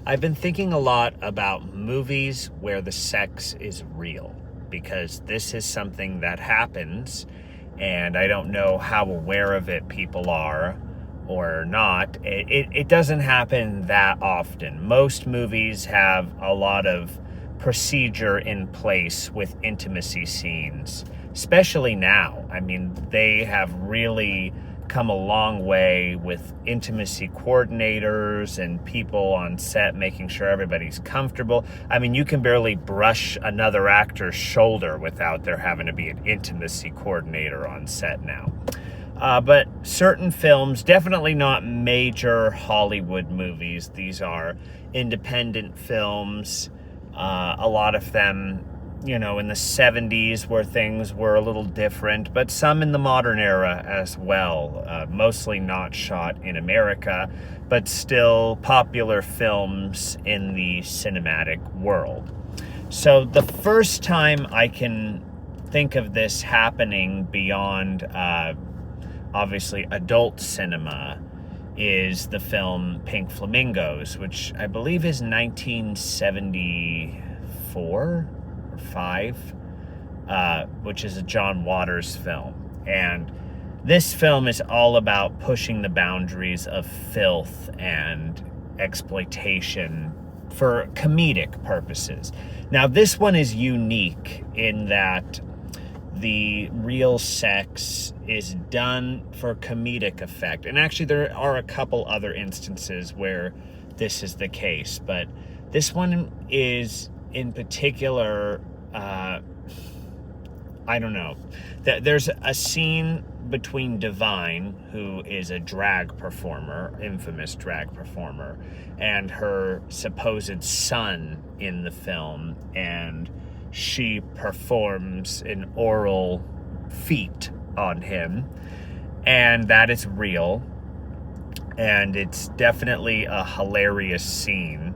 I've been thinking a lot about movies where the sex is real, because this is something that happens, and I don't know how aware of it people are or not. It doesn't happen that often. Most movies have a lot of procedure in place with intimacy scenes, especially now. I mean, they have really come a long way with intimacy coordinators and people on set making sure everybody's comfortable. I mean, you can barely brush another actor's shoulder without there having to be an intimacy coordinator on set now. But certain films, definitely not major Hollywood movies. These are independent films. A lot of them, in the 70s where things were a little different, but some in the modern era as well. Mostly not shot in America, but still popular films in the cinematic world. So the first time I can think of this happening beyond obviously adult cinema is the film Pink Flamingos, which I believe is 1974 or 5, which is a John Waters film. And this film is all about pushing the boundaries of filth and exploitation for comedic purposes. Now, this one is unique in that the real sex is done for comedic effect. And actually, there are a couple other instances where this is the case, but this one is in particular, I don't know. There's a scene between Divine, who is a drag performer, infamous drag performer, and her supposed son in the film, and she performs an oral feat on him, and that is real, and it's definitely a hilarious scene,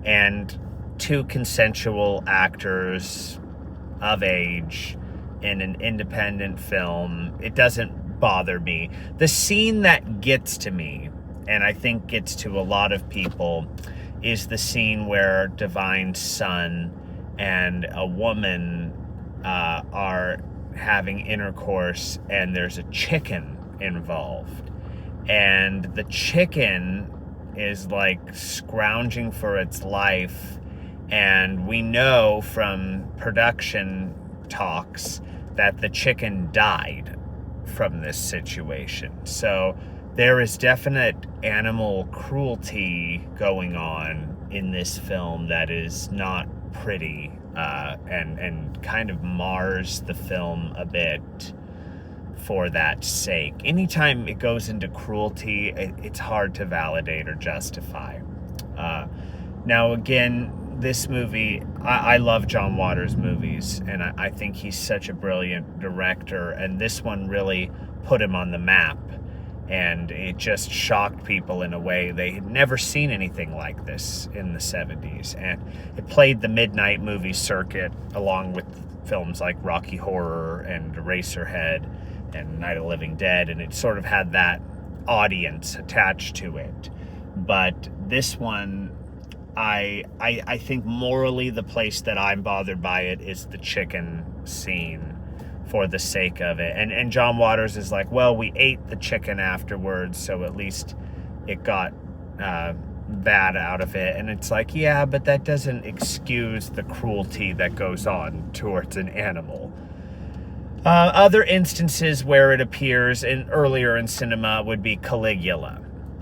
and two consensual actors of age in an independent film, it doesn't bother me. The scene that gets to me, and I think gets to a lot of people, is the scene where Divine's son and a woman are having intercourse, and there's a chicken involved. And the chicken is like scrounging for its life, and we know from production talks that the chicken died from this situation. So there is definite animal cruelty going on in this film that is not pretty, and kind of mars the film a bit for that sake. Anytime it goes into cruelty, it's hard to validate or justify. Now, again, this movie, I love John Waters movies, and I think he's such a brilliant director, and this one really put him on the map, and it just shocked people in a way. They had never seen anything like this in the 70s, and it played the midnight movie circuit along with films like Rocky Horror and Eraserhead and Night of the Living Dead, and it sort of had that audience attached to it. But this one, I think morally the place that I'm bothered by it is the chicken scene for the sake of it. And John Waters is like, well, we ate the chicken afterwards, so at least it got bad out of it. And it's like, yeah, but that doesn't excuse the cruelty that goes on towards an animal. Other instances where it appears earlier in cinema would be Caligula.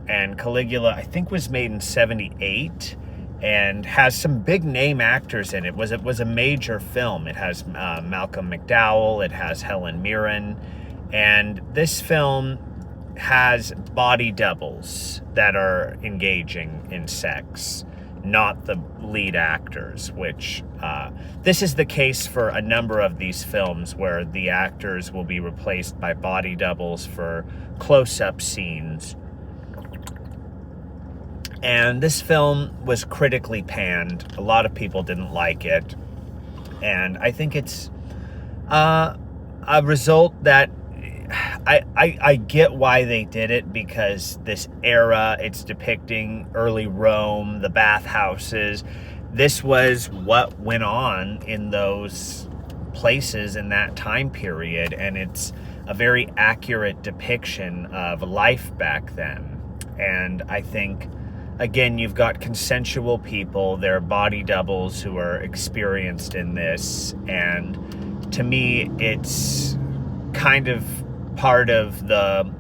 And Caligula, I think, was made in 78 and has some big name actors in it. It was a major film. It has Malcolm McDowell, it has Helen Mirren, and this film has body doubles that are engaging in sex, not the lead actors, which this is the case for a number of these films where the actors will be replaced by body doubles for close-up scenes. And this film was critically panned. A lot of people didn't like it. And I think it's a result that I get why they did it, because this era, it's depicting early Rome, the bathhouses. This was what went on in those places in that time period, and it's a very accurate depiction of life back then. And I think, again, you've got consensual people, they're body doubles who are experienced in this, and to me, it's kind of part of the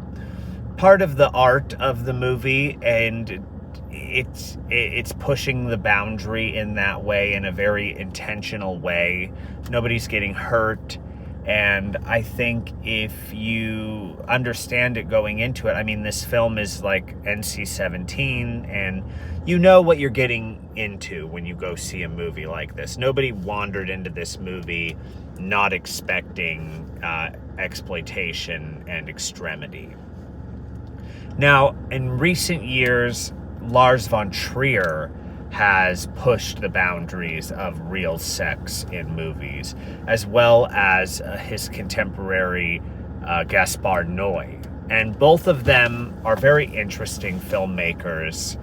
art of the movie, and it's pushing the boundary in that way, in a very intentional way. Nobody's getting hurt, and I think if you understand it going into it, I mean, this film is like NC-17, and you know what you're getting into when you go see a movie like this. Nobody wandered into this movie not expecting exploitation and extremity. Now, in recent years, Lars von Trier has pushed the boundaries of real sex in movies, as well as his contemporary Gaspar Noi. And both of them are very interesting filmmakers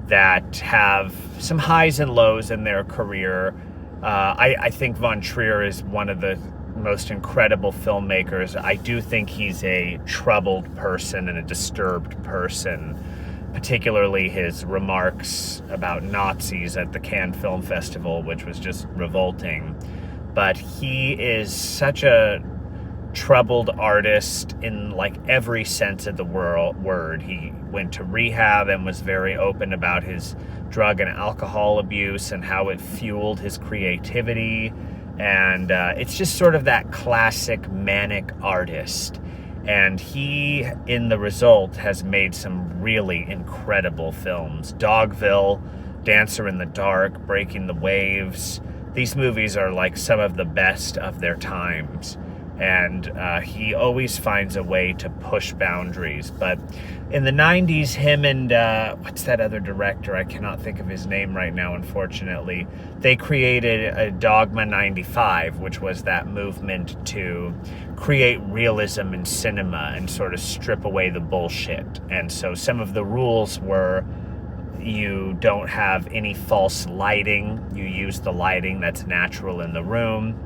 that have some highs and lows in their career. I think von Trier is one of the most incredible filmmakers. I do think he's a troubled person and a disturbed person, particularly his remarks about Nazis at the Cannes Film Festival, which was just revolting. But he is such a troubled artist in like every sense of the word. He went to rehab and was very open about his drug and alcohol abuse and how it fueled his creativity. And it's just sort of that classic manic artist. And he, in the result, has made some really incredible films. Dogville, Dancer in the Dark, Breaking the Waves. These movies are like some of the best of their times. And he always finds a way to push boundaries. But in the 90s, him and, what's that other director? I cannot think of his name right now, unfortunately. They created a Dogma 95, which was that movement to create realism in cinema and sort of strip away the bullshit. And so some of the rules were, you don't have any false lighting. You use the lighting that's natural in the room.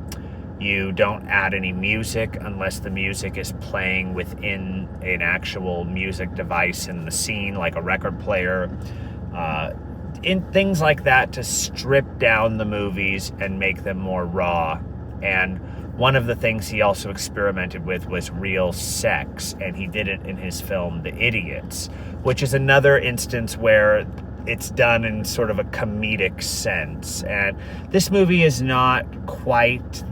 You don't add any music unless the music is playing within an actual music device in the scene, like a record player. In things like that to strip down the movies and make them more raw. And one of the things he also experimented with was real sex, and he did it in his film The Idiots, which is another instance where it's done in sort of a comedic sense. And this movie is not quite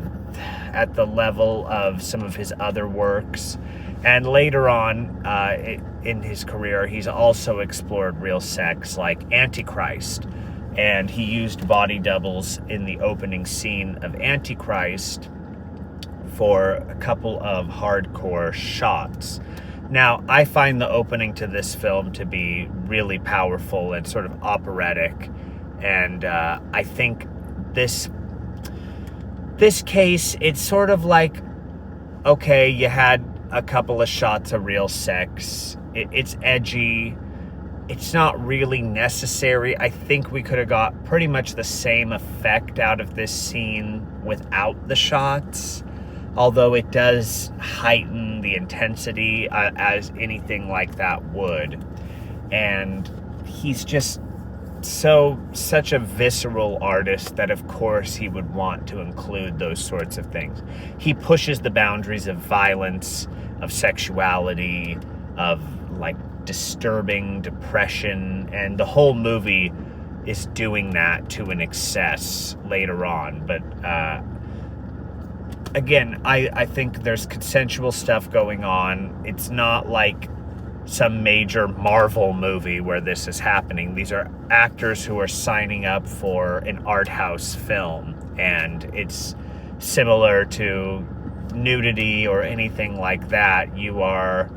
at the level of some of his other works. And later on in his career, he's also explored real sex, like Antichrist. And he used body doubles in the opening scene of Antichrist for a couple of hardcore shots. Now, I find the opening to this film to be really powerful and sort of operatic. And I think this case, it's sort of like, okay, you had a couple of shots of real sex. It's edgy. It's not really necessary. I think we could have got pretty much the same effect out of this scene without the shots, although it does heighten the intensity as anything like that would. And he's just such a visceral artist that of course he would want to include those sorts of things. He pushes the boundaries of violence, of sexuality, of like disturbing depression, and the whole movie is doing that to an excess later on. But again, I think there's consensual stuff going on. It's not like some major Marvel movie where this is happening. These are actors who are signing up for an art house film, and it's similar to nudity or anything like that. You are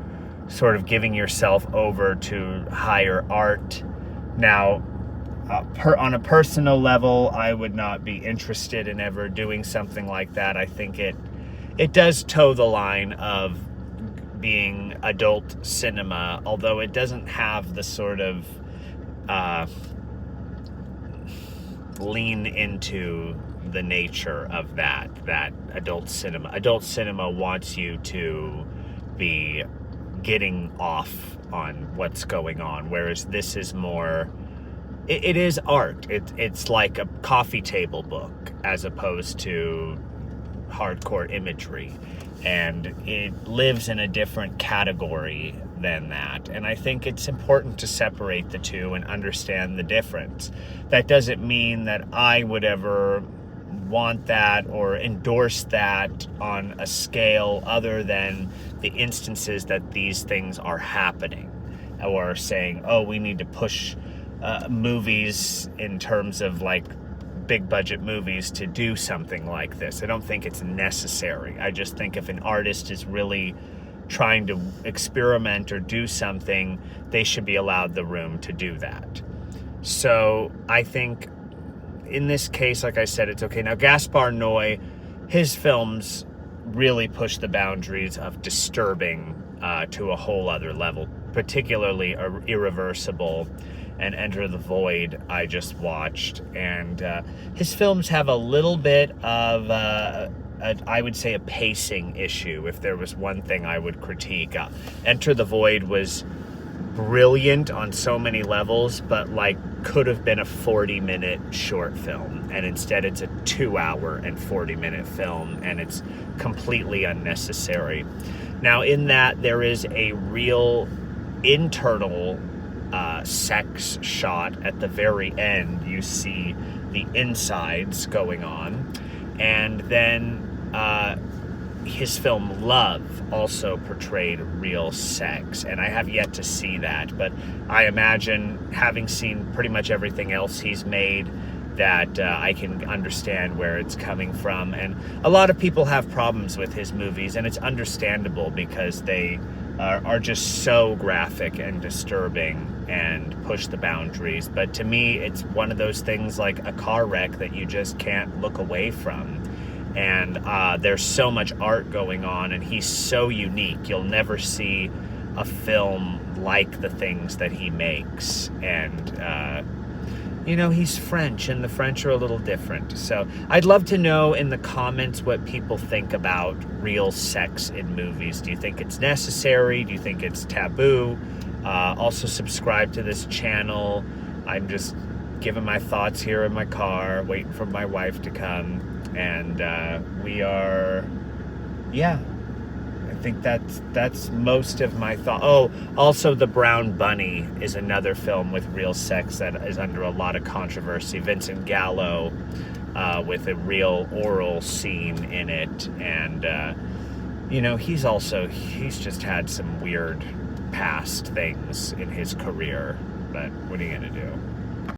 sort of giving yourself over to higher art. Now, on a personal level, I would not be interested in ever doing something like that. I think it does toe the line of being adult cinema, although it doesn't have the sort of lean into the nature of that adult cinema. Adult cinema wants you to be getting off on what's going on, whereas this is more, it is art. It's like a coffee table book as opposed to hardcore imagery, and it lives in a different category than that. And I think it's important to separate the two and understand the difference. That doesn't mean that I would ever want that or endorse that on a scale other than the instances that these things are happening, or saying, oh, we need to push movies in terms of like big budget movies to do something like this. I don't think it's necessary. I just think if an artist is really trying to experiment or do something, they should be allowed the room to do that. So I think in this case, like I said, it's okay. Now, Gaspar Noi, his films really push the boundaries of disturbing to a whole other level, particularly Irreversible and Enter the Void I just watched. And his films have a little bit of, I would say, a pacing issue, if there was one thing I would critique. Enter the Void was brilliant on so many levels, but like could have been a 40-minute short film, and instead it's a 2-hour and 40-minute film, and it's completely unnecessary. Now, in that, there is a real internal sex shot at the very end. You see the insides going on, and then his film Love also portrayed real sex, and I have yet to see that, but I imagine, having seen pretty much everything else he's made, that I can understand where it's coming from. And a lot of people have problems with his movies, and it's understandable because they are just so graphic and disturbing and push the boundaries. But to me, it's one of those things like a car wreck that you just can't look away from. And there's so much art going on, and he's so unique. You'll never see a film like the things that he makes. And, you know, he's French, and the French are a little different. So I'd love to know in the comments what people think about real sex in movies. Do you think it's necessary? Do you think it's taboo? Also, subscribe to this channel. I'm just giving my thoughts here in my car, waiting for my wife to come. And we are, yeah, I think that's most of my thought. Oh, also The Brown Bunny is another film with real sex that is under a lot of controversy. Vincent Gallo with a real oral scene in it. And, you know, he's just had some weird past things in his career. But what are you going to do?